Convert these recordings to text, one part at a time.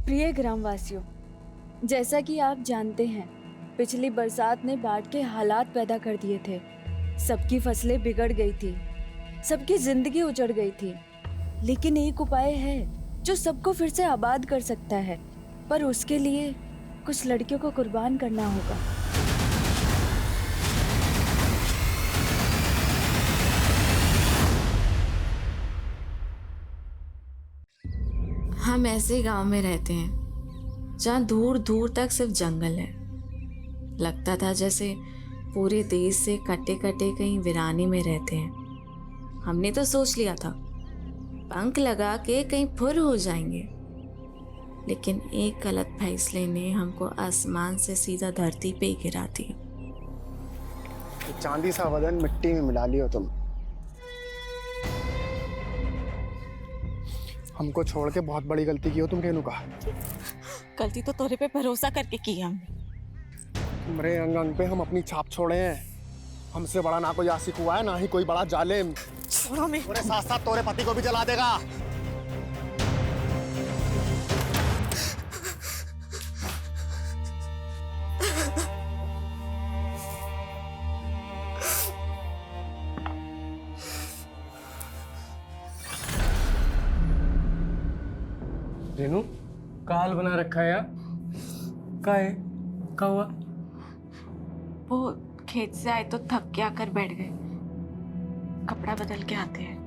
प्रिय ग्रामवासियों, जैसा कि आप जानते हैं, पिछली बरसात ने बाढ़ के हालात पैदा कर दिए थे। सबकी फसलें बिगड़ गई थी, सबकी जिंदगी उजड़ गई थी। लेकिन एक उपाय है जो सबको फिर से आबाद कर सकता है, पर उसके लिए कुछ लड़कियों को कुर्बान करना होगा। हम ऐसे गांव में रहते हैं जहाँ दूर दूर तक सिर्फ जंगल है। लगता था जैसे पूरे देश से कटे कटे कहीं वीरानी में रहते हैं। हमने तो सोच लिया था पंख लगा के कहीं फुर हो जाएंगे, लेकिन एक गलत फैसले ने हमको आसमान से सीधा धरती पे ही गिरा दिया। चांदी सा बदन मिट्टी में मिला लियो तुम। हमको छोड़ के बहुत बड़ी गलती की हो तुम रेणुका। गलती तो तोरे पे भरोसा करके की हमने। तुम्हारे अंग अंग पे हम अपनी छाप छोड़े हैं। हमसे बड़ा ना कोई आशिक हुआ है, ना ही कोई बड़ा जालिम। छोड़ो मैं। तोरे साथ साथ तोरे पति को भी जला देगा। रेनू का हाल बना रखा है यार? का है? का हुआ? वो खेत से आए तो थक के आकर बैठ गए। कपड़ा बदल के आते हैं।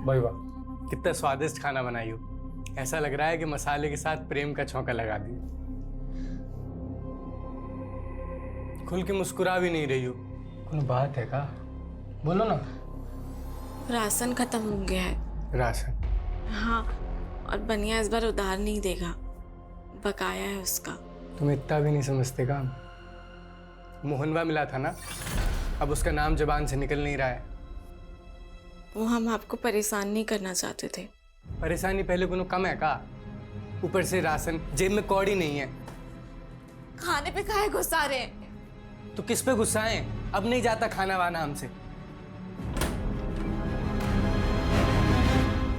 भाई वाह, कितना स्वादिष्ट खाना बनाई हो। ऐसा लग रहा है कि मसाले के साथ प्रेम का छौंका लगा दिया। खुल के मुस्कुरा भी नहीं रही हो, कोई बात है का? बोलो ना। राशन खत्म हो गया है। राशन? हाँ, और बनिया इस बार उधार नहीं देगा, बकाया है उसका। तुम इतना भी नहीं समझते का? मोहनवा मिला था ना, अब उसका नाम जुबान से निकल नहीं रहा है। वो हम आपको परेशान नहीं करना चाहते थे। परेशानी पहले कोनो कम है का? ऊपर से राशन, जेब में कौड़ी नहीं है। खाने पे काहे गुस्सा रहे हैं? तो किस पे गुस्सा है? अब नहीं जाता खाना वाना हमसे।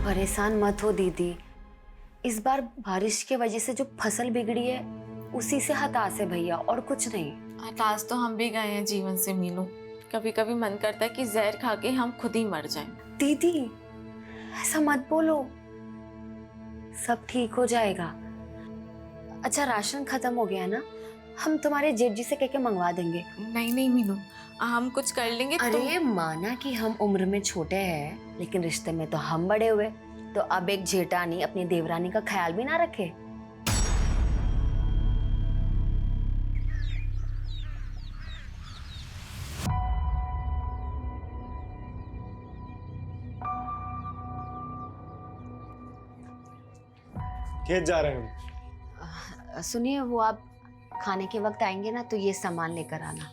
परेशान मत हो दीदी, इस बार बारिश की वजह से जो फसल बिगड़ी है उसी से हताश है भैया, और कुछ नहीं। हताश तो हम भी गए हैं जीवन से मीनू। कभी कभी मन करता है कि जहर खा के हम खुद ही मर जाएं। दीदी ऐसा मत बोलो, सब ठीक हो जाएगा। अच्छा राशन खत्म हो गया ना, हम तुम्हारे जेठ जी से कह के मंगवा देंगे। नहीं नहीं मीनू, हम कुछ कर लेंगे। अरे माना कि हम उम्र में छोटे हैं, लेकिन रिश्ते में तो हम बड़े हुए, तो अब एक जेठानी अपनी देवरानी का ख्याल भी ना रखे। खेत जा रहे हैं हम। सुनिए, वो आप खाने के वक्त आएंगे ना तो ये सामान लेकर आना।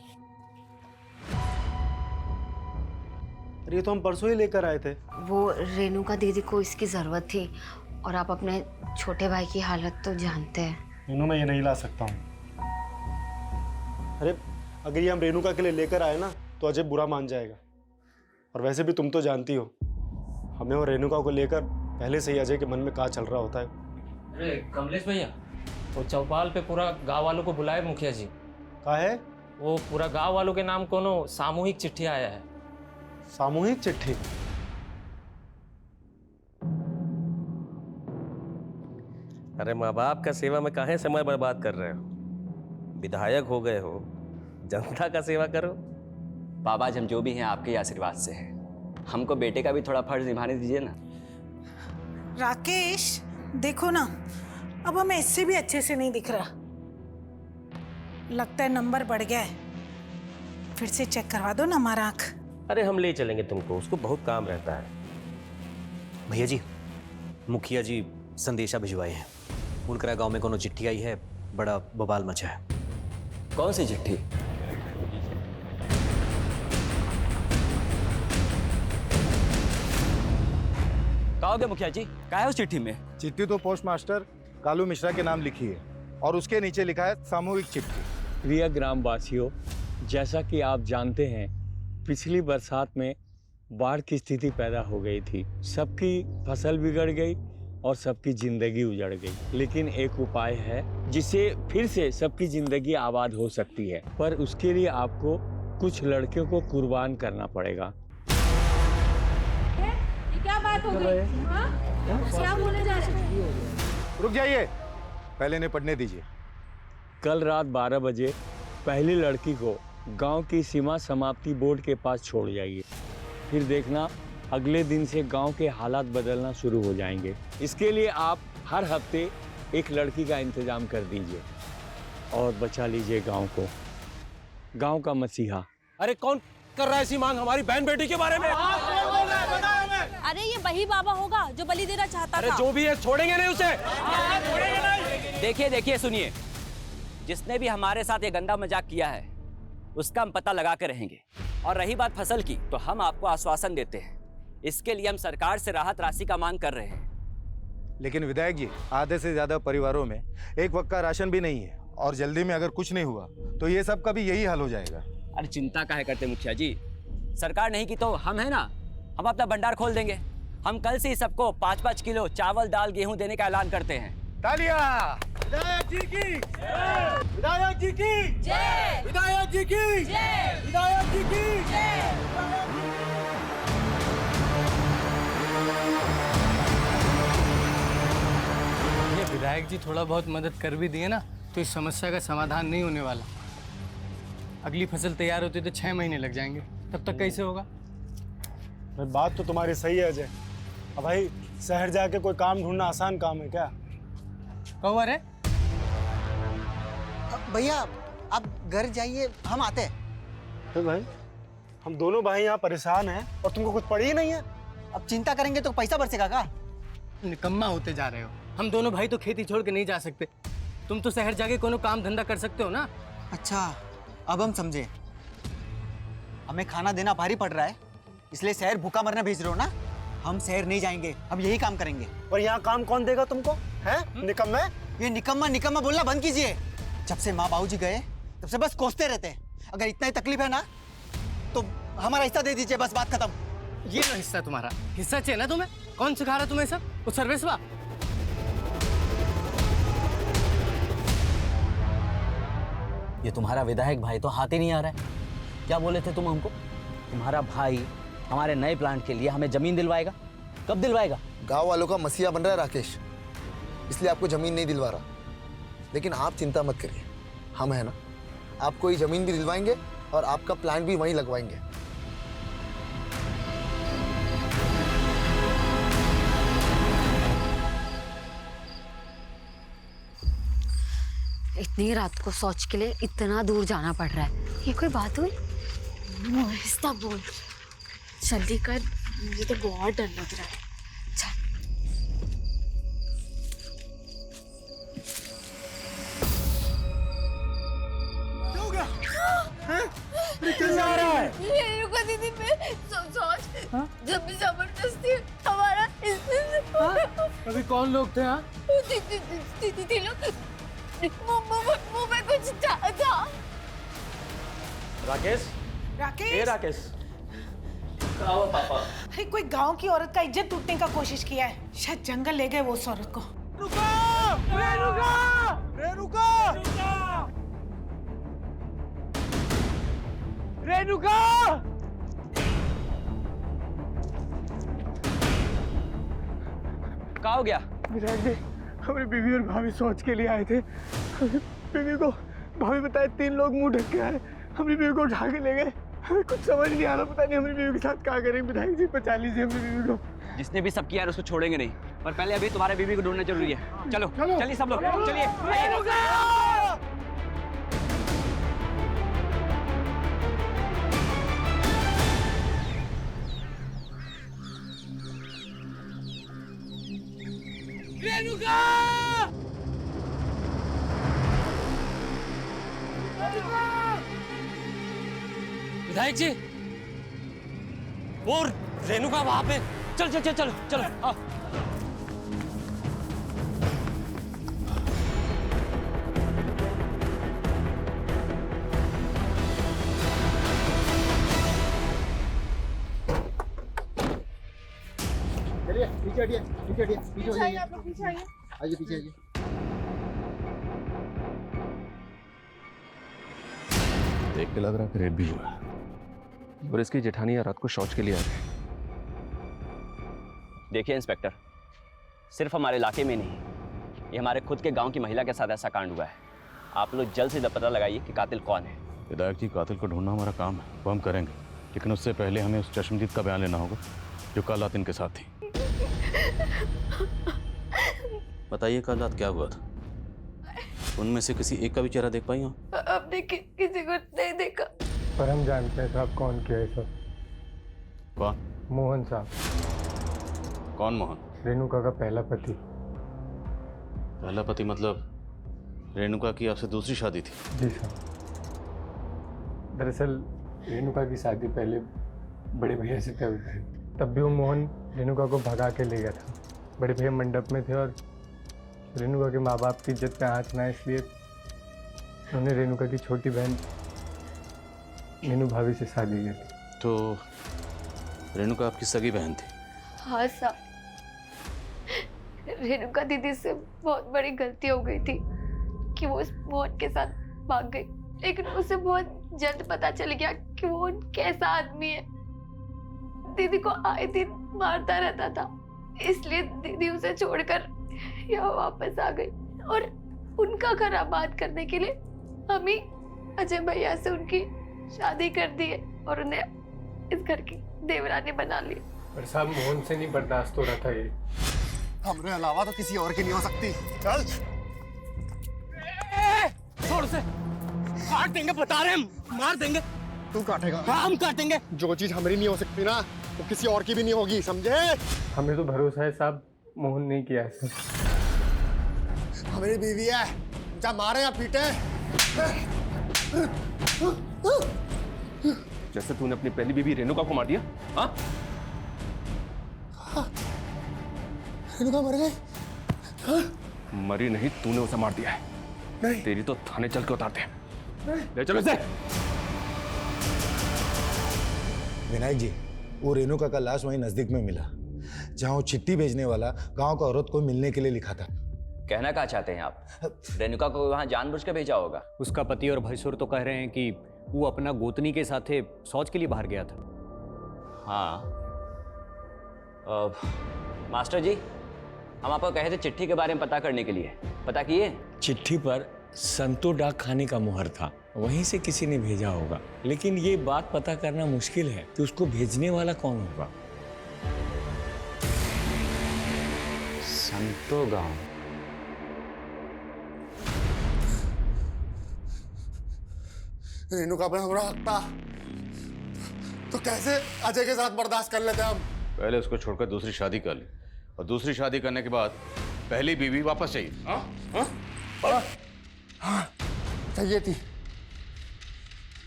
अरे ये तो हम परसों ही लेकर आए थे। वो रेणुका दीदी को इसकी जरूरत थी, और आप अपने छोटे भाई की हालत तो जानते हैं। रेनू मैं ये नहीं ला सकता हूँ। अरे अगर ये हम रेणुका के लिए लेकर आए ना तो अजय बुरा मान जाएगा, और वैसे भी तुम तो जानती हो हमें और रेणुका को लेकर पहले से ही अजय के मन में क्या चल रहा होता है। अरे कमलेश भैया, वो चौपाल पे पूरा गांव वालों को बुलाए मुखिया जी। का है? वो पूरा गांव वालों के नाम कोनो सामूहिक चिट्ठी आया है। सामूहिक चिट्ठी? अरे माँ बाप का सेवा में काहे समय बर्बाद कर रहे हो? विधायक हो गए हो, जनता का सेवा करो। बाबा जी हम जो भी हैं आपके ही आशीर्वाद से हैं। हमको बेटे का भी थोड़ा फर्ज निभाने दीजिए ना। राकेश देखो ना, अब हमें इससे भी अच्छे से नहीं दिख रहा। लगता है नंबर बढ़ गया है। फिर से चेक करवा दो ना हमारा आँख। अरे हम ले चलेंगे तुमको, उसको बहुत काम रहता है। भैया जी, मुखिया जी संदेशा भिजवाए हैं। उनकरा गांव में कोनो चिट्ठी आई है, बड़ा बवाल मचा है। कौन सी चिट्ठी? बताओगे मुखिया जी, क्या है उस चिट्ठी में? चिट्ठी तो पोस्ट मास्टर कालू मिश्रा के नाम लिखी है और उसके नीचे लिखा है सामूहिक चिट्ठी। प्रिय ग्रामवासियों, जैसा कि आप जानते हैं, पिछली बरसात में बाढ़ की स्थिति पैदा हो गई थी। सबकी फसल बिगड़ गई और सबकी जिंदगी उजड़ गई। लेकिन एक उपाय है जिससे फिर से सबकी जिंदगी आबाद हो सकती है, पर उसके लिए आपको कुछ लड़कियों को कुर्बान करना पड़ेगा। ये क्या बात हो गई? क्या बोले जा रहे? रुक जाइए, पहले इन्हें पढ़ने दीजिए। कल रात 12 बजे पहली लड़की को गांव की सीमा समाप्ति बोर्ड के पास छोड़ जाइए। फिर देखना अगले दिन से गांव के हालात बदलना शुरू हो जाएंगे। इसके लिए आप हर हफ्ते एक लड़की का इंतजाम कर दीजिए और बचा लीजिए गांव को, गांव का मसीहा। अरे कौन कर रहा है ऐसी मांग हमारी बहन बेटी के बारे में? अरे ये वही बाबा होगा जो बलि देना चाहता अरे था। जो भी है छोड़ेंगे नहीं उसे। देखिए देखिए, सुनिए, जिसने भी हमारे साथ ये गंदा मजाक किया है उसका हम पता लगा के रहेंगे। और रही बात फसल की, तो हम आपको आश्वासन देते हैं, इसके लिए हम सरकार से राहत राशि का मांग कर रहे हैं। लेकिन विधायक जी, आधे से ज्यादा परिवारों में एक वक्त का राशन भी नहीं है और जल्दी में अगर कुछ नहीं हुआ तो ये सब का भी यही हाल हो जाएगा। अरे चिंता काहे करते मुखिया जी, सरकार नहीं की तो हम है ना, हम अपना भंडार खोल देंगे। हम कल से ही सबको 5-5 किलो चावल दाल गेहूं देने का ऐलान करते हैं। तालियां! विधायक जी की विधायक जी की जय! विधायक जी की जय! विधायक जी की ये विधायक जी थोड़ा बहुत मदद कर भी दिए ना तो इस समस्या का समाधान नहीं होने वाला। अगली फसल तैयार होती तो 6 महीने लग जाएंगे, तब तक कैसे होगा? भाई बात तो तुम्हारी सही है अजय। अब भाई शहर जाके कोई काम ढूंढना आसान काम है क्या? कहो अरे भैया आप घर जाइए, हम आते हैं। तो भाई हम दोनों भाई यहाँ परेशान हैं और तुमको कुछ पड़ी ही नहीं है। अब चिंता करेंगे तो पैसा बरसेगा का? निकम्मा होते जा रहे हो। हम दोनों भाई तो खेती छोड़ के नहीं जा सकते। तुम तो शहर जाके कोनो काम धंधा कर सकते हो ना। अच्छा, अब हम समझे। हमें खाना देना भारी पड़ रहा है, इसलिए शहर भूखा मरना भेज रहे हो ना? हम शहर नहीं जाएंगे, हम यही काम करेंगे। और यहाँ काम कौन देगा तुमको? हैं? निकम्मे? ये निकम्मा निकम्मा बोलना बंद कीजिए। जब से माँ बाबूजी गए तब से बस कोसते रहते हैं। अगर इतना ही तकलीफ है ना तो हमारा हिस्सा दे दीजिए, बस बात खत्म। ये लो हिस्सा तुम्हारा। हिस्सा चाहिए ना तुम्हें? कौन सिखा रहा तुम्हें सब? वो सर्वेसवा? ये तुम्हारा विधायक भाई तो हाथ ही नहीं आ रहा है। क्या बोले थे तुम हमको? तुम्हारा भाई हमारे नए प्लांट के लिए हमें जमीन दिलवाएगा। कब दिलवाएगा? गांव वालों का मसीहा बन रहा है राकेश, इसलिए आपको जमीन नहीं दिलवा रहा। लेकिन आप चिंता मत करिए, हम है ना, आपको ये जमीन भी दिलवाएंगे और आपका प्लांट भी वहीं लगवाएंगे। इतनी रात को शौच के लिए इतना दूर जाना पड़ रहा है, ये कोई बात हुई? आहिस्ता बोल, जल्दी कर, मुझे तो बहुत डर लग रहा है। कैसे आ रहा है? ये रुको दीदी, मैं सोच जब भी जबरदस्ती हमारा अभी कौन लोग थे? हाँ, दीदी लोग मुंह में कुछ था। राकेश, राकेश, ए राकेश, क्या हुआ पापा? अरे कोई गांव की औरत का इज्जत टूटने का कोशिश किया है, शायद जंगल ले गए वो उस औरत को। रुको! रेणुका! रेणुका! रेणुका! क्या हो गया? विधायक जी, हमारी बीवी और भाभी सोच के लिए आए थे। बीवी को भाभी बताए 3 लोग मुंह ढक के आए, हमारी बीवी को उठा के ले गए। हमें कुछ समझ नहीं आ रहा, पता नहीं हमारी बीवी के साथ क्या करेंगे। विधायक जी बचा लीजिए हमारी बीवी को। जिसने भी सब किया है उसको छोड़ेंगे नहीं, पर पहले अभी तुम्हारे बीवी को ढूंढना जरूरी है। चलो चलिए सब लोग, चलिए। विधायक जी, वो रेणुका वहां पे। चल चल चल चलो चलो। पीछे हटिए, पीछे हटिए, पीछे हो जाइए। आप लोग पीछे आइए। आइए पीछे आइए। देख के लग रहा है कि रेप भी हुआ है और इसकी जेठानी रात को शौच के लिए आ गई। देखिए इंस्पेक्टर, सिर्फ हमारे इलाके में नहीं, ये हमारे खुद के गांव की महिला के साथ ऐसा कांड हुआ है। आप लोग जल्द से जल्द पता लगाइए कि कातिल कौन है। विधायक जी, कातिल को ढूंढना हमारा काम है, वो हम करेंगे, लेकिन उससे पहले हमें उस चश्मदीद का बयान लेना होगा जो कल रात इनके साथ थी। बताइए कल रात क्या हुआ था? उनमें से किसी एक का भी चेहरा देख पाई हो? हमने किसी को नहीं देखा। पर हम जानते हैं साहब कौन किया है सब। कौन? मोहन साहब। कौन मोहन? रेणुका का पहला पति। पहला पति मतलब रेणुका की आपसे दूसरी शादी थी? जी साहब। दरअसल रेणुका की शादी पहले बड़े भैया से तय हुई थी। तब भी वो मोहन रेणुका को भगा के ले गया था। बड़े भैया मंडप में थे और रेणुका के माँ बाप की इज्जत पे आँच ना, इसलिए उन्होंने रेणुका की छोटी बहन मीनू भाभी से शादी की। तो रेणुका आपकी सगी बहन थी? हाँ साहब, रेणुका दीदी से बहुत बड़ी गलती हो गई थी कि वो उस मोहन के साथ भाग गई, लेकिन उसे बहुत जल्द पता चल गया कि वो कैसा आदमी है। दीदी को आए दिन मारता रहता था, इसलिए दीदी उसे छोड़कर यहाँ वापस आ गई और उनका घर आबाद करने के लिए हम ही अजय भैया से उनकी शादी कर दी है और उन्हें इस घर की देवरानी बना ली। पर साहब मोहन से नहीं बर्दाश्त हो रहा था ये। हमरे अलावा तो किसी और की नहीं हो सकती। चल छोड़ से, काट देंगे, बता रहे हम, मार देंगे। तू काटेगा? हाँ हम काटेंगे। जो चीज हमारी नहीं हो सकती ना, वो किसी और की भी नहीं होगी, समझे? हमें तो भरोसा है साहब, मोहन नहीं किया है। हमारी बीवी है, चाहे मारे या पीटे। जैसे तूने अपनी पहली बीवी रेणुका को मार दिया। हाँ? रेणुका मर गई? मरी नहीं, तूने उसे मार दिया है। नहीं। तेरी तो थाने चल के उतारते हैं। ले चलो इसे। विनायक जी, वो रेणुका का लाश वहीं नजदीक में मिला जहां वो चिट्ठी भेजने वाला गांव का औरत को मिलने के लिए लिखा था। कहना क्या चाहते हैं आप? रेणुका को वहां जानबूझ के भेजा होगा। उसका पति और भैंसुर तो कह रहे हैं कि वो अपना गोतनी के साथ शौच के लिए बाहर गया था। हाँ मास्टर जी, हम आपको कहे थे चिट्ठी के बारे में पता करने के लिए, पता किए? चिट्ठी पर संतो डाक खाने का मुहर था, वहीं से किसी ने भेजा होगा, लेकिन ये बात पता करना मुश्किल है कि उसको भेजने वाला कौन होगा। संतो गांव। रेणुका पर हमरा हक था, तो कैसे अजय के साथ बर्दाश्त कर लेते हम? पहले उसको छोड़कर दूसरी शादी कर ली और दूसरी शादी करने के बाद पहली बीवी वापस चाहिए। हाँ, चाहिए थी।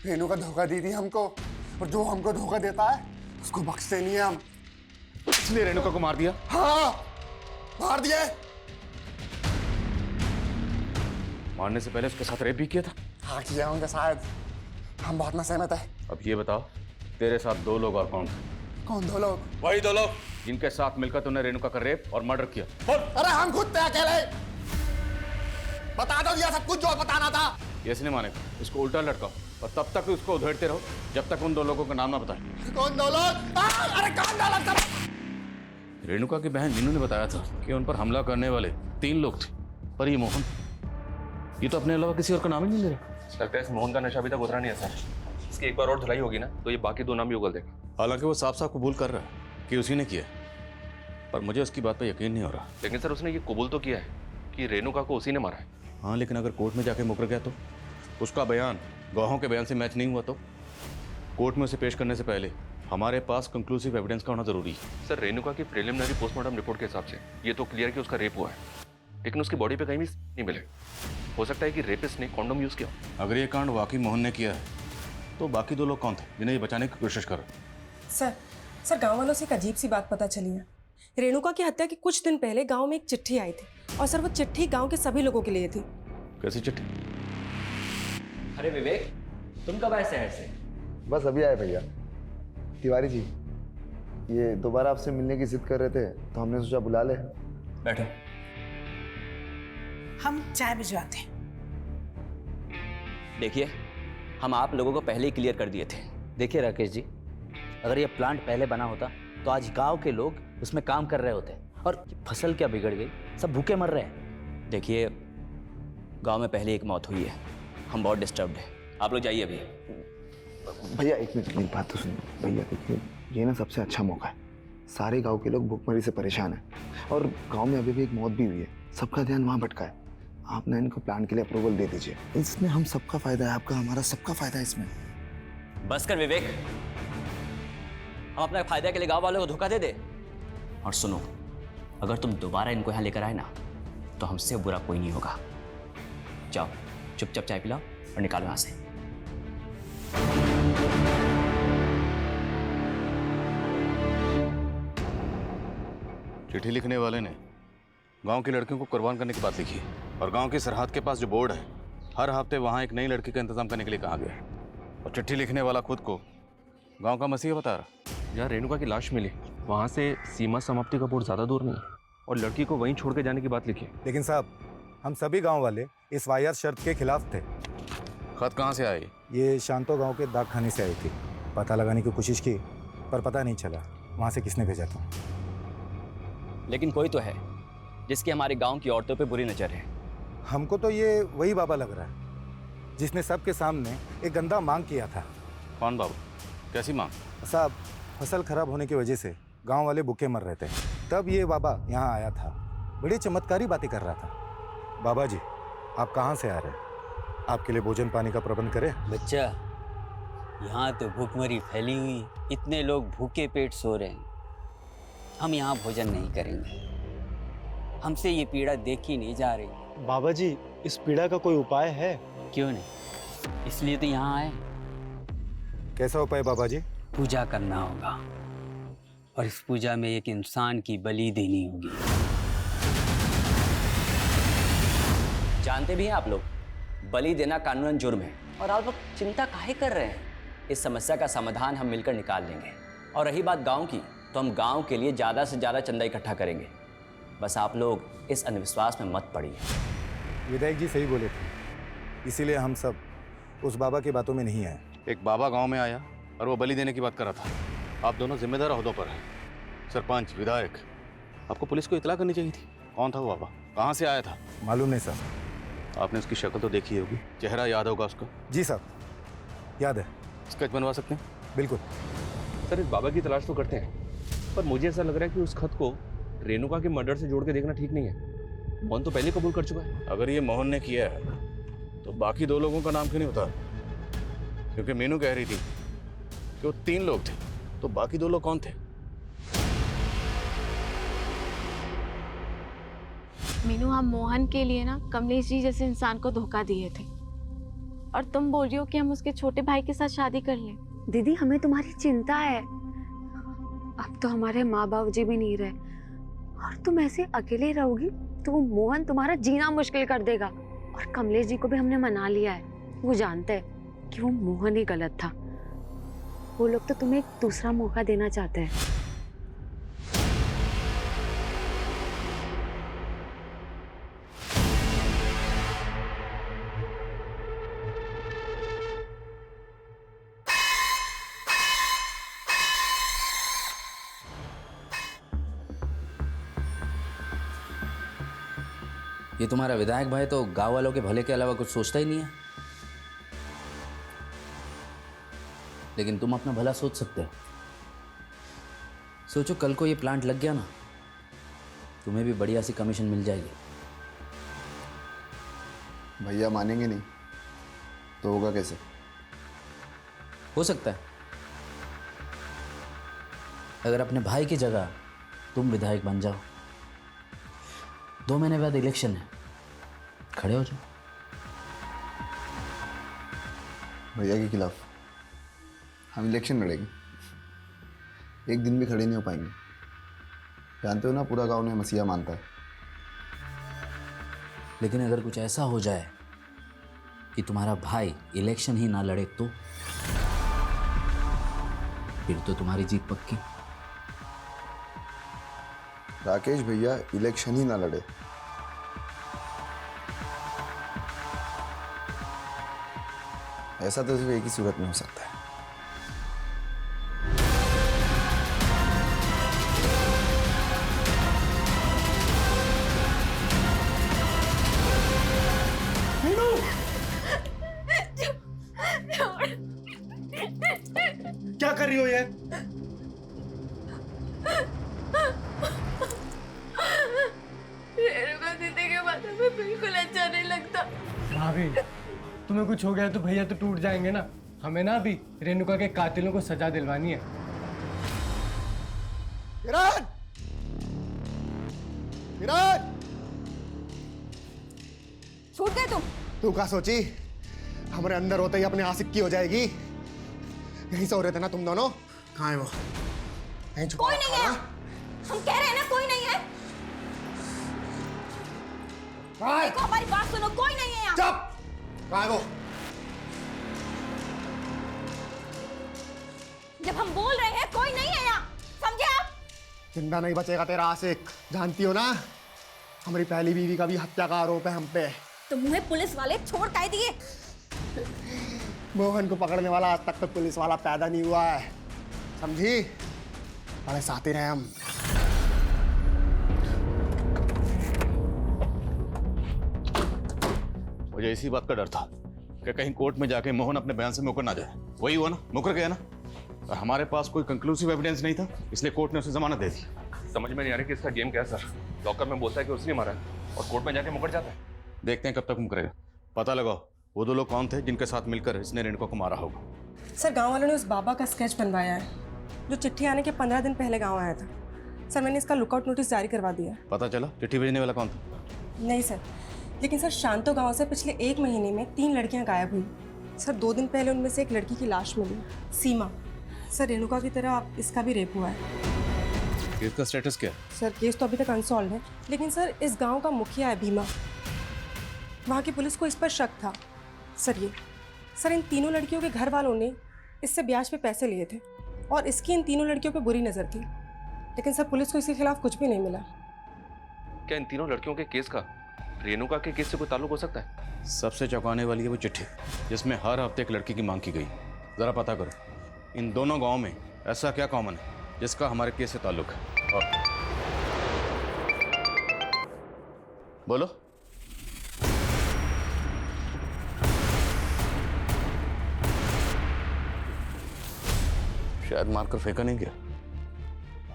रेणुका धोखा दी थी हमको, और जो हमको धोखा देता है उसको बख्शते नहीं है हम। इसलिए रेणुका को मार दिया? हाँ, मार दिए। मारने से पहले उसके साथ रेप भी किया था? हाँ किया होंगे शायद, हम बहुत ना सहमत है। अब ये बताओ, तेरे साथ दो लोग और कौन थे? कौन दो लोग? वही दो लोग जिनके साथ मिलकर तूने रेणुका का रेप और मर्डर किया। अरे हम खुद थे अकेले। बता दो ये सब कुछ जो बताना था। ये इसने मानेगा, इसको उल्टा लटकाओ और तब तक उसको उधेड़ते रहो जब तक उन दो लोगों का नाम ना बताए। कौन दो लोग? अरे कौन दो लोग? रेणुका की बहन मीनू ने बताया था कि उन पर हमला करने वाले 3 लोग थे, पर ये मोहन, ये तो अपने अलावा किसी और का नाम ही नहीं ले रहा। लगता है इस मोहन का नशा अभी तक उतरा नहीं है सर। इसकी एक बार और धुलाई होगी ना तो ये बाकी 2 नाम भी उगल देगा। हालांकि वो साफ साफ कबूल कर रहा है कि उसी ने किया, पर मुझे उसकी बात पर यकीन नहीं हो रहा। लेकिन सर उसने ये कबूल तो किया है कि रेणुका को उसी ने मारा है। हाँ, लेकिन अगर कोर्ट में जाके मुकर गया तो? उसका बयान गवाहों के बयान से मैच नहीं हुआ तो? कोर्ट में उसे पेश करने से पहले हमारे पास कंक्लूसिव एविडेंस का होना जरूरी है। सर रेणुका की प्रिलिमिनरी पोस्टमार्टम रिपोर्ट के हिसाब से ये तो क्लियर कि उसका रेप हुआ है, लेकिन उसकी बॉडी पे कहीं भी नहीं मिले। हो सकता है कि रेपिस्ट ने कॉन्डोम यूज किया। अगर ये कांड वाकई मोहन ने किया है तो बाकी 2 लोग कौन थे जिन्हें ये बचाने की कोशिश कर? सर गांव वालों से एक अजीब सी बात पता चली है। रेणुका की हत्या के कुछ दिन पहले गांव में एक चिट्ठी आई थी और सर वो चिट्ठी गांव के सभी लोगों के लिए थी। कैसी चिट्ठी? अरे विवेक, तुम कब आए शहर से? बस अभी आए भैया। तिवारी जी, ये दोबारा आपसे मिलने की जिद कर रहे थे तो हमने सोचा बुला ले। बैठो। हम चाय भिजवाते हैं। देखिए, हम आप लोगों को पहले ही क्लियर कर दिए थे। देखिए राकेश जी, अगर ये प्लांट पहले बना होता तो आज गांव के लोग उसमें काम कर रहे होते, और फसल क्या बिगड़ गई, सब भूखे मर रहे हैं। देखिए, गांव में पहले एक मौत हुई है, हम बहुत डिस्टर्ब्ड हैं। आप लोग जाइए अभी। भैया एक मिनट, मेरी बात तो सुनिए। भैया देखिए, ये ना सबसे अच्छा मौका है। सारे गांव के लोग भूखमरी से परेशान हैं और गांव में अभी भी एक मौत भी हुई है। सबका ध्यान वहाँ भटका है। आप ना इनको प्लान के लिए अप्रूवल दे दीजिए। इसमें हम सबका फायदा है, आपका हमारा सबका फायदा है इसमें। बस कर विवेक, हम अपने फायदे के लिए गांव वालों को धोखा दे दे। और सुनो, अगर तुम दोबारा इनको यहाँ लेकर आए ना तो हमसे बुरा कोई नहीं होगा। जाओ चुपचाप चाय पिलाओ और निकालो यहाँ से। चिट्ठी लिखने वाले ने गांव की लड़कियों को कुर्बान करने की बात लिखी है और गांव की सरहद के पास जो बोर्ड है, हर हफ्ते वहां एक नई लड़की का इंतजाम करने के लिए कहा गया है। और चिट्ठी लिखने वाला खुद को गांव का मसीहा बता रहा। जहाँ रेणुका की लाश मिली वहाँ से सीमा समाप्ति का बोर्ड ज़्यादा दूर नहीं है, और लड़की को वहीं छोड़ के जाने की बात लिखी है। लेकिन साहब, हम सभी गांव वाले इस वाहियात शर्त के खिलाफ थे। खत कहाँ से आई? ये शांतो गांव के डाक खाने से आई थी। पता लगाने की कोशिश की पर पता नहीं चला वहाँ से किसने भेजा था। लेकिन कोई तो है जिसकी हमारे गांव की औरतों पे बुरी नजर है। हमको तो ये वही बाबा लग रहा है जिसने सबके सामने एक गंदा मांग किया था। कौन बाबा? कैसी मांग? साहब, फसल खराब होने की वजह से गांव वाले भूखे मर रहे थे, तब ये बाबा यहाँ आया था। बड़ी चमत्कारी बातें कर रहा था। बाबा जी, आप कहाँ से आ रहे हैं? आपके लिए भोजन पानी का प्रबंध करें? बच्चा, यहाँ तो भूखमरी फैली हुई, इतने लोग भूखे पेट सो रहे हैं। हम यहाँ भोजन नहीं करेंगे, हमसे ये पीड़ा देखी नहीं जा रही। बाबा जी, इस पीड़ा का कोई उपाय है? क्यों नहीं, इसलिए तो यहाँ आए। कैसा उपाय बाबा जी? पूजा करना होगा, और इस पूजा में एक इंसान की बलि देनी होगी। जानते भी हैं आप लोग, बलि देना कानूनन जुर्म है। और आप लोग चिंता काहे कर रहे हैं? इस समस्या का समाधान हम मिलकर निकाल लेंगे। और रही बात गांव की, तो हम गांव के लिए ज़्यादा से ज़्यादा चंदा इकट्ठा करेंगे। बस आप लोग इस अंधविश्वास में मत पड़िए। विधायक जी सही बोले थे, इसीलिए हम सब उस बाबा की बातों में नहीं आए। एक बाबा गांव में आया और वो बलि देने की बात कर रहा था। आप दोनों जिम्मेदार ओहदों पर हैं, सरपंच, विधायक। आपको पुलिस को इतला करनी चाहिए थी। कौन था वो बाबा? कहाँ से आया था? मालूम नहीं साहब। आपने उसकी शक्ल तो देखी होगी, चेहरा याद होगा उसको? जी साहब, याद है। स्केच बनवा सकते हैं? बिल्कुल सर, इस बाबा की तलाश तो करते हैं, पर मुझे ऐसा लग रहा है कि उस खत को रेणुका के मर्डर से जोड़ के देखना ठीक नहीं है। मोहन तो पहले कबूल कर चुका है। अगर ये मोहन ने किया है तो बाकी दो लोगों का नाम क्यों नहीं होता? क्योंकि मीनू कह रही थी कि वो 3 लोग थे, तो बाकी 2 लोग कौन थे? मीनू, हम मोहन के लिए ना कमलेश जी जैसे इंसान को धोखा दिए थे, और तुम बोल रही हो कि हम उसके छोटे भाई के साथ शादी कर लें। दीदी, हमें तुम्हारी चिंता है। अब तो हमारे माँ बाप जी भी नहीं रहे, और तुम ऐसे अकेले रहोगी तो वो मोहन तुम्हारा जीना मुश्किल कर देगा। और कमलेश जी को भी हमने मना लिया है, वो जानते हैं कि वो मोहन ही गलत था। वो लोग तो तुम्हें एक दूसरा मौका देना चाहते हैं। ये तुम्हारा विधायक भाई तो गांव वालों के भले के अलावा कुछ सोचता ही नहीं है। लेकिन तुम अपना भला सोच सकते हो। सोचो, कल को ये प्लांट लग गया ना, तुम्हें भी बढ़िया सी कमीशन मिल जाएगी। भैया मानेंगे नहीं तो होगा कैसे? हो सकता है अगर अपने भाई की जगह तुम विधायक बन जाओ। 2 महीने बाद इलेक्शन है, खड़े हो जाओ। भैया के खिलाफ हम इलेक्शन लड़ेंगे? एक दिन भी खड़े नहीं हो पाएंगे। जानते हो ना, पूरा गांव ने मसीहा मानता है। लेकिन अगर कुछ ऐसा हो जाए कि तुम्हारा भाई इलेक्शन ही ना लड़े तो फिर तो तुम्हारी जीत पक्की। राकेश भैया इलेक्शन ही ना लड़े। ऐसा तो सिर्फ एक ही सूरत में हो सकता है। क्या कर रही हो ये? रेणुका दीदी के माथे में बिल्कुल अच्छा नहीं लगता। भाभी, तुम्हें कुछ हो गया तो भैया तो टूट जाएंगे ना। हमें ना अभी रेणुका के कातिलों को सजा दिलवानी है। किरण! किरण! छूट गए तुम। तू क्या सोची हमारे अंदर होते ही अपने आशिक की हो जाएगी? यहीं से हो रहे थे ना तुम दोनों? कहाँ है वो? यहीं छुपा कोई नहीं है। हम कह रहे हैं ना कोई नहीं है। देखो हमारी बात सुनो, कोई नहीं है यहाँ। चुप! कहाँ है वो? जब हम बोल रहे हैं कोई नहीं है यहाँ, समझे आप? जिंदा नहीं बचेगा तेरा आशिक, जानती हो ना? हमारी पहली बीवी का भी हत्या का आरोप है हम पे। तो मुझे पुलिस वाले छोड़ काहे दिए? मोहन को पकड़ने वाला आज तक तो पुलिस वाला पैदा नहीं हुआ है, समझी? बड़े साथी रहे हम। मुझे इसी बात का डर था कि कहीं कोर्ट में जाके मोहन अपने बयान से मुकर ना जाए। वही हुआ ना, मुकर गया ना। और हमारे पास कोई कंक्लूसिव एविडेंस नहीं था, इसलिए कोर्ट ने उसे जमानत दे दी। समझ में नहीं आ रहा कि इसका गेम क्या है सर। लॉकर में बोलता है कि उसने मारा है और कोर्ट में जाके मुकर जाता है। देखते हैं कब तक मुकरेगा। पता लगाओ वो दो लोग कौन थे जिनके साथ मिलकर इसने रेणुका को मारा होगा। सर गांव वालों ने उस बाबा का स्केच बनवाया है जो चिट्ठी आने के 15 दिन पहले गांव आया था। सर मैंने इसका लुकआउट नोटिस जारी करवा दिया। पता चला चिट्ठी भेजने वाला कौन था? नहीं सर, लेकिन सर शांतो गांव से पिछले 1 महीने में 3 लड़कियां गायब हुई। सर 2 दिन पहले उनमें से एक लड़की की लाश मिली, सीमा। सर रेणुका की तरह इसका भी रेप हुआ है। केस का स्टेटस क्या है? सर केस तो अभी तक अनसॉल्व है, लेकिन सर इस गांव का मुखिया है भीमा। वहाँ की पुलिस को इस पर शक था। सर इन तीनों लड़कियों के घर वालों ने इससे ब्याज पे पैसे लिए थे और इसकी इन तीनों लड़कियों पे बुरी नज़र थी, लेकिन सर पुलिस को इसके खिलाफ कुछ भी नहीं मिला। क्या इन तीनों लड़कियों के केस का रेणुका के केस से कोई ताल्लुक हो सकता है? सबसे चौंकाने वाली है वो चिट्ठी जिसमें हर हफ्ते एक लड़की की मांग की गई। जरा पता करो इन दोनों गांवों में ऐसा क्या कॉमन है जिसका हमारे केस से ताल्लुक है। और बोलो। शायद मारकर फेंका नहीं गया,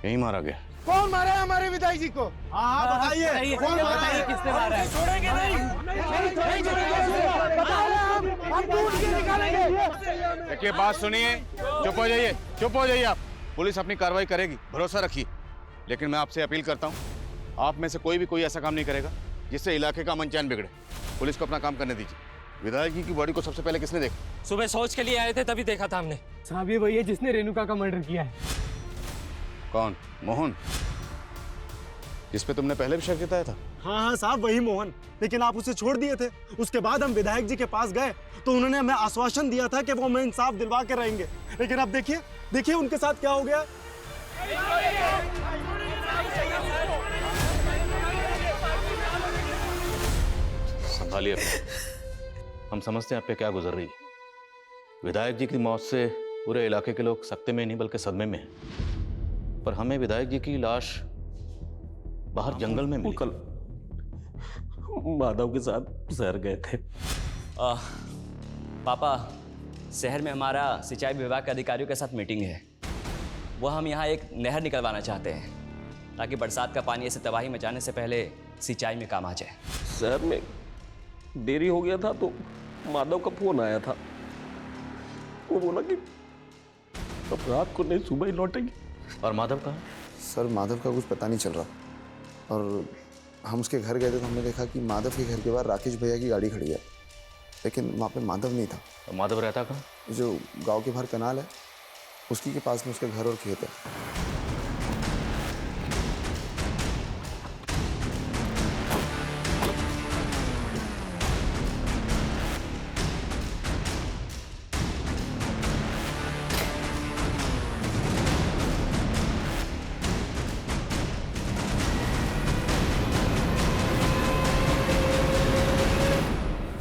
यहीं मारा गया। कौन मारा है हमारे विधायक जी को? हाँ बताइए, कौन मारा है? किसने मारा है? छोड़ेंगे नहीं छोड़ेंगे। हम ढूंढ के निकालेंगे। देखिए बात सुनिए, चुप हो जाइए, चुप हो जाइए आप। पुलिस अपनी कार्रवाई करेगी, भरोसा रखिए। लेकिन मैं आपसे अपील करता हूँ, आप में से कोई भी कोई ऐसा काम नहीं करेगा जिससे इलाके का अमन चैन बिगड़े। पुलिस को अपना काम करने दीजिए। विधायक जी की बॉडी को सबसे पहले किसने देखा? सुबह शौच के लिए आए थे तभी देखा था हमने। साहब ये वही है जिसने रेणुका का मर्डर किया है। कौन? मोहन, जिस पे तुमने पहले भी शक जताया था? हाँ साहब वही मोहन, लेकिन आप उसे छोड़ दिए थे। उसके बाद हम विधायक जी के पास गए तो उन्होंने हमें आश्वासन दिया था कि वो हमें इंसाफ दिलवा के रहेंगे, लेकिन अब देखिए उनके साथ क्या हो गया। संभालिए अपने। हम समझते हैं आप पे क्या गुजर रही है। विधायक जी की मौत से पूरे इलाके के लोग सख्ते में नहीं बल्कि सदमे में हैं। पर हमें विधायक जी की लाश बाहर जंगल में मिली। कल माधव के साथ शहर गए थे। पापा, शहर में हमारा सिंचाई विभाग के अधिकारियों के साथ मीटिंग है। वो हम यहाँ एक नहर निकलवाना चाहते हैं ताकि बरसात का पानी ऐसे तबाही मचाने से पहले सिंचाई में काम आ जाए। शहर में देरी हो गया था तो माधव का फोन आया था। वो बोला कि अब रात को नहीं सुबह ही लौटेंगे। और माधव कहाँ? सर माधव का कुछ पता नहीं चल रहा, और हम उसके घर गए थे तो हमने देखा कि माधव के घर के बाहर राकेश भैया की गाड़ी खड़ी है, लेकिन वहाँ पे माधव नहीं था। तो माधव रहता कहाँ? जो गांव के बाहर कनाल है उसकी के पास में उसका घर और खेत है।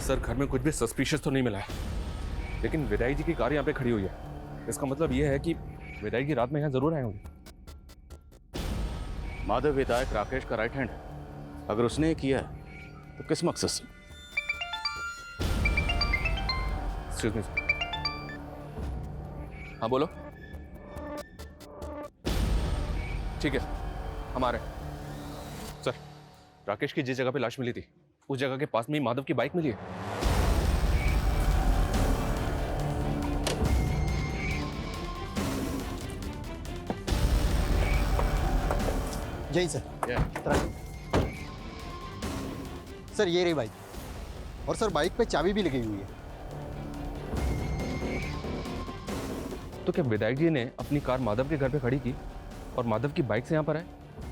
सर घर में कुछ भी सस्पिशियस तो नहीं मिला है, लेकिन विदाई जी की कार यहाँ पे खड़ी हुई है। इसका मतलब ये है कि विदाई जी रात में यहाँ जरूर आए होंगे। माधव विधायक राकेश का राइट हैंड है। अगर उसने ये किया है तो किस मकसद से? Excuse me sir. हाँ बोलो। ठीक है हम आ रहे हैं। सर राकेश की जिस जगह पे लाश मिली थी उस जगह के पास में ही माधव की बाइक मिली है। यही सर। सर ये रही बाइक, और सर बाइक पे चाबी भी लगी हुई है। तो क्या विधायक जी ने अपनी कार माधव के घर पे खड़ी की और माधव की बाइक से यहाँ पर आए,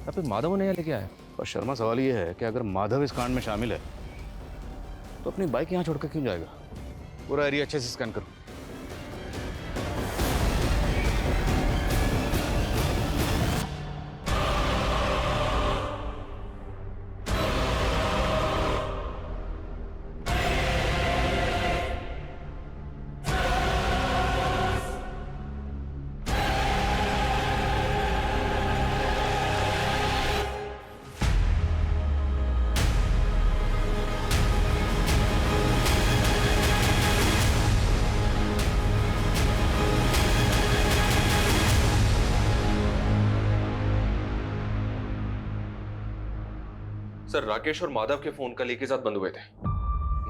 या फिर माधव उन्हें यहाँ लेके आया? पर शर्मा सवाल ये है कि अगर माधव इस कांड में शामिल है तो अपनी बाइक यहाँ छोड़कर क्यों जाएगा? पूरा एरिया अच्छे से स्कैन करो। सर राकेश और माधव के फोन कल एक ही साथ बंद हुए थे।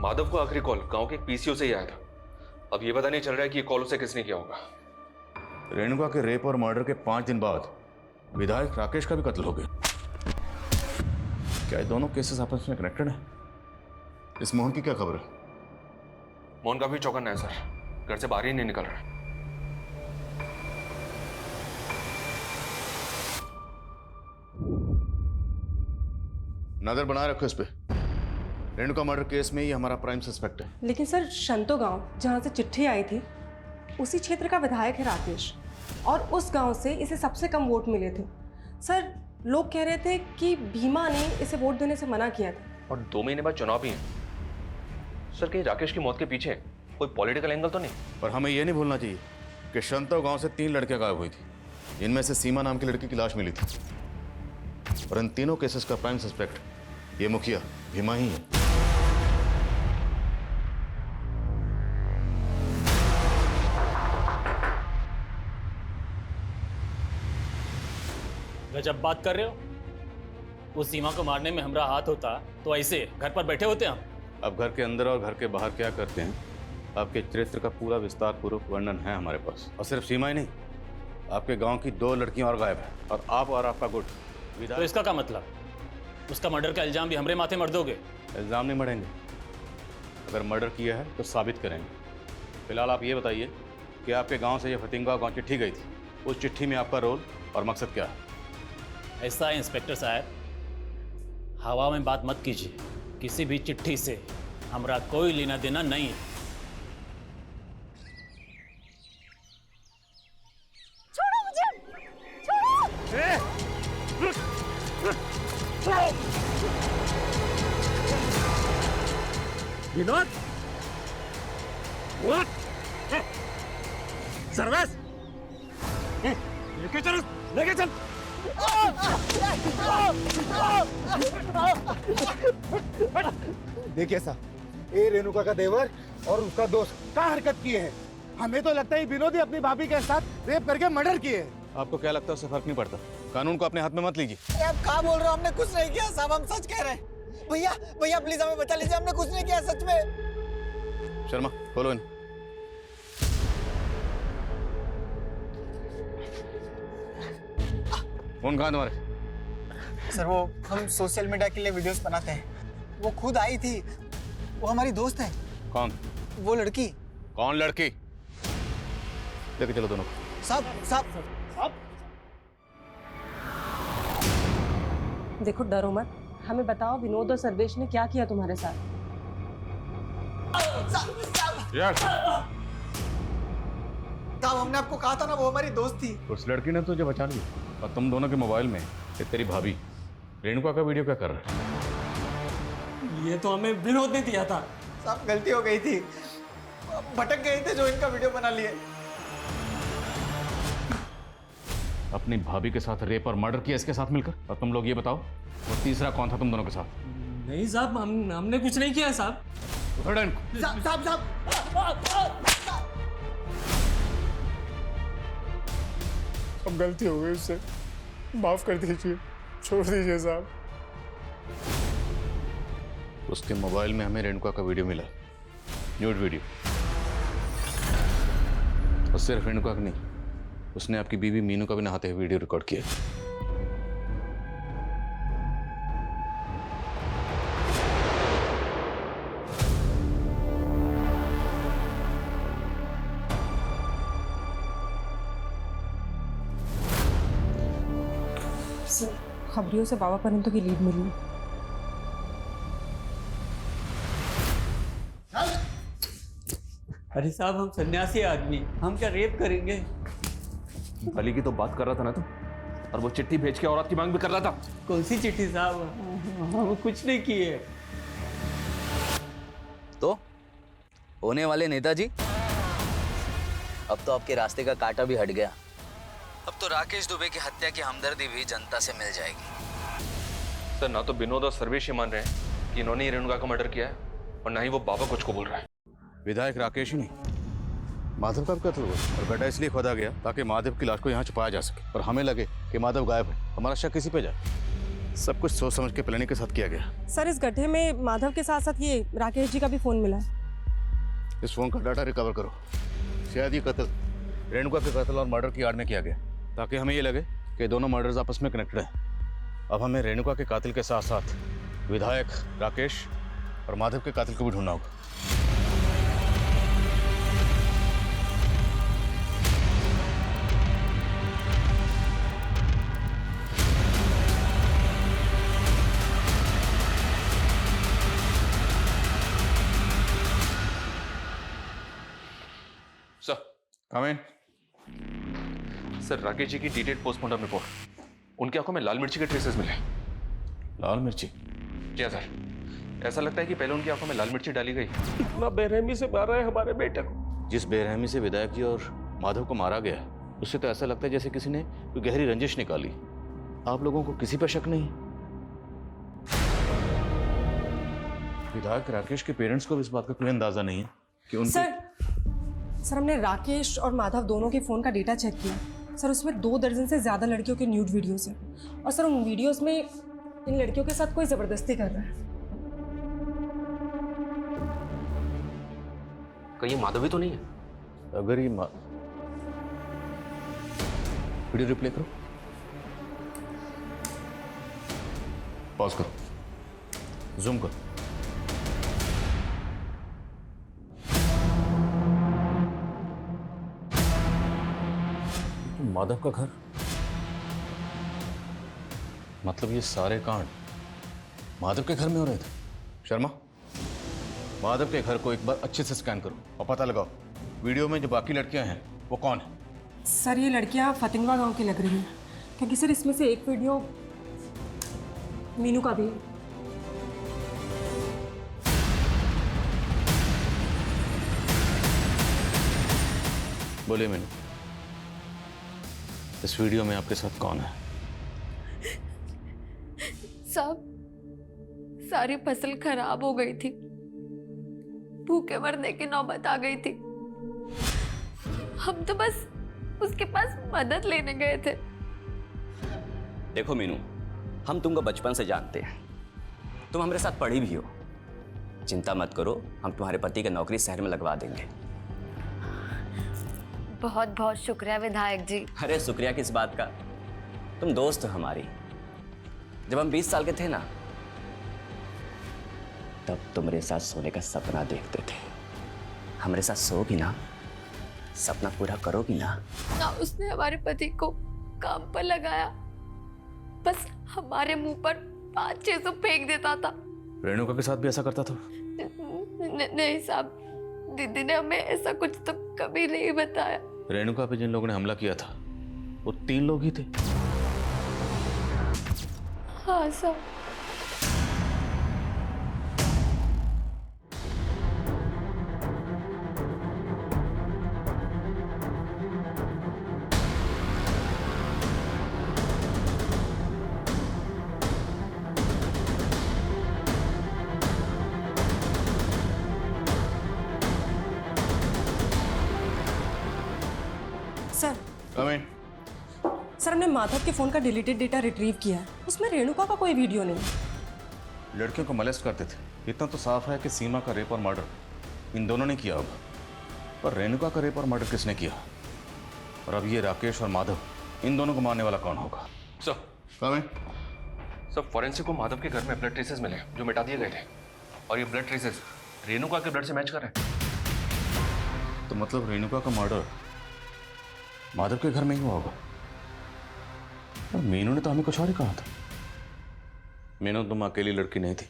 माधव को आखिरी कॉल गांव के एक पीसीओ से ही आया था। अब ये पता नहीं चल रहा है कि ये कॉल उसे किसने किया होगा। रेणुका के रेप और मर्डर के 5 दिन बाद विधायक राकेश का भी कत्ल हो गया। क्या ये दोनों केसेस आपस में कनेक्टेड हैं? इस मोहन की क्या खबर है? मोहन का भी चौकन्ना है सर, घर से बाहर ही नहीं निकल रहा है। नजर बनाए रखो इस पे। रेणुका मर्डर केस में ही हमारा प्राइम सस्पेक्ट है। लेकिन सर शंतो गांव जहां से चिट्ठी आई थी उसी क्षेत्र का विधायक है राकेश, और उस गांव से इसे सबसे कम वोट मिले थे। सर लोग कह रहे थे कि भीमा ने इसे वोट देने से मना किया था। और 2 महीने बाद चुनाव भी है। सर कहीं राकेश की मौत के पीछे कोई पॉलिटिकल एंगल तो नहीं? पर हमें यह नहीं भूलना चाहिए कि शंतो गांव से 3 लड़कियां गायब हुई थी, जिनमें से सीमा नाम की लड़की की लाश मिली थी। और इन तीनों केसेस का प्राइम सस्पेक्ट ये मुखिया भीमा ही है। गजब बात कर रहे हो। उस सीमा को मारने में हमारा हाथ होता तो ऐसे घर पर बैठे होते हम। अब घर के अंदर और घर के बाहर क्या करते हैं, आपके चरित्र का पूरा विस्तार पूर्वक वर्णन है हमारे पास। और सिर्फ सीमा ही नहीं, आपके गांव की 2 लड़कियां और गायब है, और आप और आपका गुट। तो इसका क्या मतलब? उसका मर्डर का इल्जाम भी हमरे माथे मर दोगे? इल्जाम नहीं मरेंगे, अगर मर्डर किया है तो साबित करेंगे। फिलहाल आप ये बताइए कि आपके गांव से ये फतिंगा गांव चिट्ठी गई थी, उस चिट्ठी में आपका रोल और मकसद क्या है? ऐसा है इंस्पेक्टर साहब, हवा में बात मत कीजिए। किसी भी चिट्ठी से हमारा कोई लेना देना नहीं है। छोड़ो मुझे, छोड़ो। विनोद, सर्वेश, लेके चल, लेके चल। देखिए साहब, ये रेणुका का देवर और उसका दोस्त क्या हरकत किए हैं। हमें तो लगता है विनोद ही अपनी भाभी के साथ रेप करके मर्डर किए हैं। आपको क्या लगता है उससे फर्क नहीं पड़ता? कानून को अपने हाथ में मत लीजिए। आप क्या बोल रहे हो? हमने कुछ नहीं किया साहब, हम सच कह रहे हैं। भैया भैया प्लीज हमें बता लीजिए, हमने कुछ नहीं किया सच में। शर्मा खोलो इन। फोन कहाँ तुम्हारे? सर वो हम सोशल मीडिया के लिए वीडियोस बनाते हैं, वो खुद आई थी, वो हमारी दोस्त है। कौन? वो लड़की। कौन लड़की? लेके चलो दोनों। सब देखो डरो मत, हमें बताओ विनोद और सर्वेश ने क्या किया तुम्हारे साथ? साहब हमने आपको कहा था ना, वो हमारी दोस्त थी। उस लड़की ने तुझे बचा लिया, और तुम दोनों के मोबाइल में ये तेरी भाभी रेणुका का वीडियो क्या कर रहा है? ये तो हमें विनोद ने दिया था। साहब गलती हो गई थी, भटक गए थे जो इनका वीडियो बना लिए। अपनी भाभी के साथ रेप और मर्डर किया इसके साथ मिलकर। और तुम लोग ये बताओ, और तीसरा कौन था तुम दोनों के साथ? नहीं साहब, हमने कुछ नहीं किया साहब। उठो इनको। अब गलती हो गई उससे, माफ कर दीजिए, छोड़ दीजिए साहब। उसके मोबाइल में हमें रेणुका का वीडियो मिला, न्यूड वीडियो। और सिर्फ रेणुका का नहीं, उसने आपकी बीवी मीनू का भी नहाते हुए वीडियो रिकॉर्ड किया। खबरियों से बाबा परंतु की लीड मिली। अरे साहब, हम सन्यासी आदमी, हम क्या रेप करेंगे? अली की तो बात कर रहा था ना तुम, और वो चिट्ठी भेज के औरत की मांग भी कर रहा था। कौन सी चिट्ठी साहब? हम कुछ नहीं किए। तो होने वाले नेताजी, अब तो आपके रास्ते का कांटा भी हट गया। अब तो राकेश दुबे की हत्या की हमदर्दी भी जनता से मिल जाएगी। सर, ना तो विनोद और सर्वेश ये मान रहे हैं कि इन्होंने ही रेणुका का मर्डर किया है, और ना ही वो बाबा कुछ को बोल रहा है। विधायक राकेश ही नहीं, माधव का भी कत्ल हुआ, और गड्ढा इसलिए खोदा गया ताकि माधव की लाश को यहाँ छुपाया जा सके, और हमें लगे कि माधव गायब है, हमारा शक किसी पे जाए। सब कुछ सोच समझ के प्लानिंग के साथ किया गया। सर, इस गड्ढे में माधव के साथ साथ ये राकेश जी का भी फोन मिला। इस फोन का डाटा रिकवर करो। शायद ये कत्ल रेणुका के कत्ल और मर्डर की आड़ में किया गया, ताकि हमें ये लगे कि दोनों मर्डर्स आपस में कनेक्टेड हैं। अब हमें रेणुका के कातिल के साथ साथ विधायक राकेश और माधव के कातिल को भी ढूंढना होगा। सर, कम इन। सर, राकेश जी की डिटेल्ड पोस्टमार्टम रिपोर्ट, उनकी आंखों में लाल मिर्ची के ट्रेसेस मिले। लाल मिर्ची? क्या सर, ऐसा लगता है कि पहले उनकी आंखों में लाल मिर्ची डाली गई। इतना बेरहमी से मारा है हमारे बेटे को। जिस बेरहमी से विधायक जी और माधव को मारा गया, उससे तो ऐसा लगता है जैसे किसी ने कोई गहरी रंजिश निकाली। आप लोगों को किसी पर शक नहीं? विधायक राकेश के पेरेंट्स को भी इस बात का कोई अंदाजा नहीं है कि उनको... सर, हमने राकेश और माधव दोनों के फ़ोन का डेटा चेक किया। सर, उसमें 2 दर्जन से ज़्यादा लड़कियों के न्यूड वीडियोस हैं। और सर, उन वीडियोस में इन लड़कियों के साथ कोई ज़बरदस्ती कर रहा है। कहीं ये माधव ही तो नहीं है? अगर ये वीडियो रिप्ले करो, पॉज करो, जूम करो। माधव का घर, मतलब ये सारे कांड माधव के घर में हो रहे थे। शर्मा, माधव के घर को एक बार अच्छे से स्कैन करो और पता लगाओ वीडियो में जो बाकी लड़कियां हैं वो कौन है। सर, ये लड़कियां फतिंगवा गांव की लग रही हैं, क्योंकि सर इसमें से एक वीडियो मीनू का भी है। बोलिए मीनू, इस वीडियो में आपके साथ कौन है? साहब, सारी फसल खराब हो गई थी, भूखे मरने की नौबत आ गई थी। हम तो बस उसके पास मदद लेने गए थे। देखो मीनू, हम तुमको बचपन से जानते हैं, तुम हमारे साथ पढ़ी भी हो। चिंता मत करो, हम तुम्हारे पति की नौकरी शहर में लगवा देंगे। बहुत बहुत शुक्रिया विधायक जी। अरे शुक्रिया किस बात का, तुम दोस्त हो हमारी। जब हम 20 साल के थे ना, तब तुम्हारे साथ सोने का सपना देखते थे। हमारे साथ सोगी ना, सपना पूरा करोगी ना? ना उसने हमारे पति को काम पर लगाया, बस हमारे मुंह पर 500-600 फेंक देता था। रेणुका के साथ भी ऐसा करता था? नहीं साहब, दीदी ने हमें ऐसा कुछ तो कभी नहीं बताया। रेणुका पे जिन लोगों ने हमला किया था वो 3 लोग ही थे। हाँ साहब। Sir coming. सर हमने माधव के फोन का डिलीटेड डेटा रिट्रीव किया है, उसमें रेणुका का कोई वीडियो नहीं। लड़कियों को मोलेस्ट करते थे, इतना तो साफ है कि सीमा का रेप और मर्डर इन दोनों ने किया होगा, पर रेणुका का रेप और मर्डर किसने किया? और अब ये राकेश और माधव, इन दोनों को मारने वाला कौन होगा? Sir coming. सब फॉरेंसिक को माधव के घर में ब्लड ट्रेसेस मिले जो मिटा दिए गए थे, और ये ब्लड ट्रेसेस रेणुका के ब्लड से मैच कर रहे हैं। तो मतलब रेणुका का मर्डर माधव के घर में ही हुआ होगा। और मीनू ने तो हमें कुछ और ही कहा था। मीनू तुम अकेली लड़की नहीं थी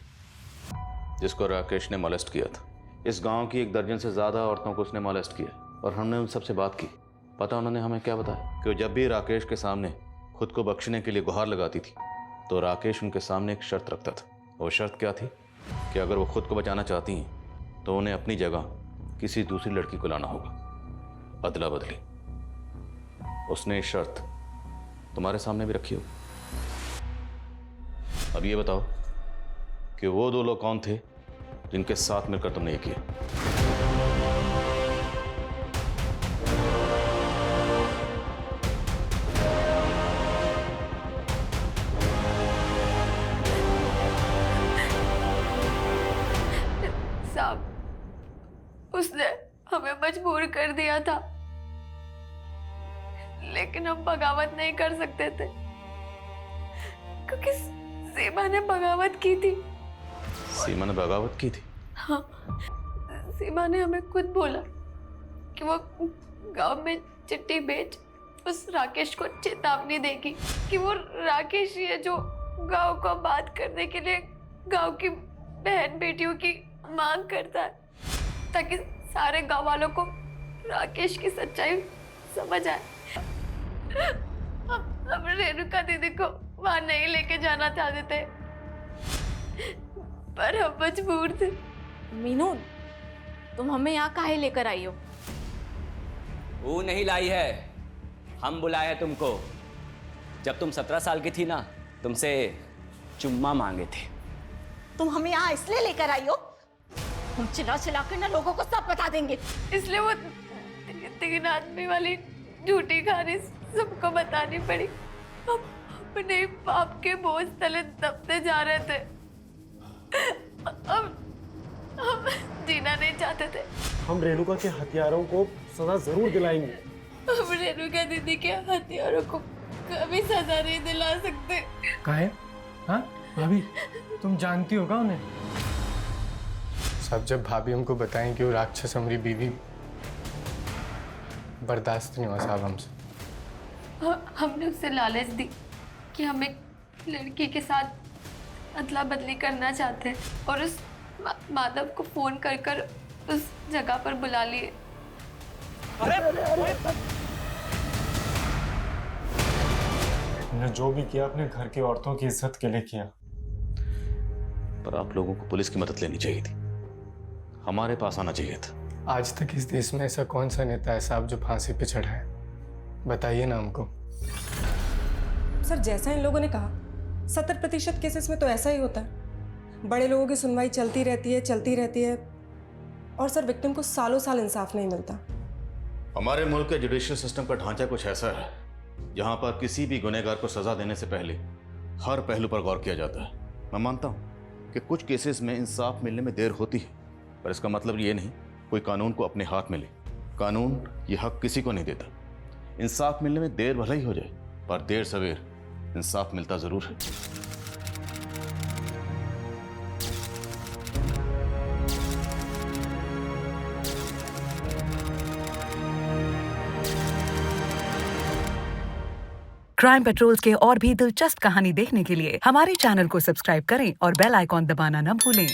जिसको राकेश ने मोलेस्ट किया था। इस गांव की 1 दर्जन से ज्यादा औरतों को उसने मोलेस्ट किया, और हमने उन सबसे बात की। पता उन्होंने हमें क्या बताया? कि जब भी राकेश के सामने खुद को बख्शने के लिए गुहार लगाती थी तो राकेश उनके सामने एक शर्त रखता था। वो शर्त क्या थी? कि अगर वो खुद को बचाना चाहती हैं तो उन्हें अपनी जगह किसी दूसरी लड़की को लाना होगा, अदला बदली। उसने ये शर्त तुम्हारे सामने भी रखी हो। अब ये बताओ कि वो 2 लोग कौन थे जिनके साथ मिलकर तुमने ये किया? साहब, उसने हमें मजबूर कर दिया था, लेकिन हम बगावत नहीं कर सकते थे क्योंकि सीमा ने बगावत की थी। सीमा ने बगावत की थी? हाँ, सीमा ने हमें खुद बोला कि वो गांव में चिट्ठी भेज उस राकेश को चेतावनी देगी कि वो राकेश ही है जो गांव को आबाद करने के लिए गांव की बहन बेटियों की मांग करता है, ताकि सारे गांव वालों को राकेश की सच्चाई समझ आए। हम रेणुका दीदी को वहां नहीं लेके जाना चाहते थे, पर हम मजबूर थे। मीनू, तुम हमें यहाँ काहे लेकर आई हो? वो नहीं लाई है, हम बुलाए हैं तुमको। जब तुम 17 साल की थी ना, तुमसे चुम्मा मांगे थे। तुम हमें यहाँ इसलिए लेकर आई हो? हम चिल्ला चिल्ला कर ना लोगों को सब बता देंगे। इसलिए वो 3 आदमी वाली झूठी कहानी सबको बतानी पड़ी। हम अपने पाप के बोझ तले दबते जा रहे थे। हम जीना नहीं चाहते थे। हम रेणुका के हथियारों को सजा जरूर दिलाएंगे। हम रेणुका दीदी के हथियारों को कभी सजा नहीं दिला सकते। काहे? हाँ भाभी, तुम जानती होगा उन्हें? सब जब भाभी हमको बताएं कि वो राक्षस हमारी बीवी, बर्दाश्त नहीं हुआ साहब हमसे। हमने उससे लालच दी कि हम एक लड़की के साथ अदला बदली करना चाहते हैं, और उस माधव को फोन कर कर उस जगह पर बुला लिए। हमने जो भी किया अपने घर की औरतों की इज्जत के लिए किया। पर आप लोगों को पुलिस की मदद लेनी चाहिए थी, हमारे पास आना चाहिए था। आज तक इस देश में ऐसा कौन सा नेता है साहब जो फांसी पे चढ़ा है? बताइए ना हमको। सर जैसा इन लोगों ने कहा, 70% केसेस में तो ऐसा ही होता है। बड़े लोगों की सुनवाई चलती रहती है, और सर विक्टिम को सालों साल इंसाफ नहीं मिलता। हमारे मुल्क के जुडिशियल सिस्टम का ढांचा कुछ ऐसा है जहां पर किसी भी गुनहगार को सजा देने से पहले हर पहलू पर गौर किया जाता है। मैं मानता हूं कि कुछ केसेस में इंसाफ मिलने में देर होती है, पर इसका मतलब ये नहीं कोई कानून को अपने हाथ में ले। कानून ये हक किसी को नहीं देता। इंसाफ मिलने में देर भले ही हो जाए, पर देर सवेर इंसाफ मिलता जरूर है। क्राइम पेट्रोल्स के और भी दिलचस्प कहानी देखने के लिए हमारे चैनल को सब्सक्राइब करें और बेल आइकॉन दबाना न भूलें।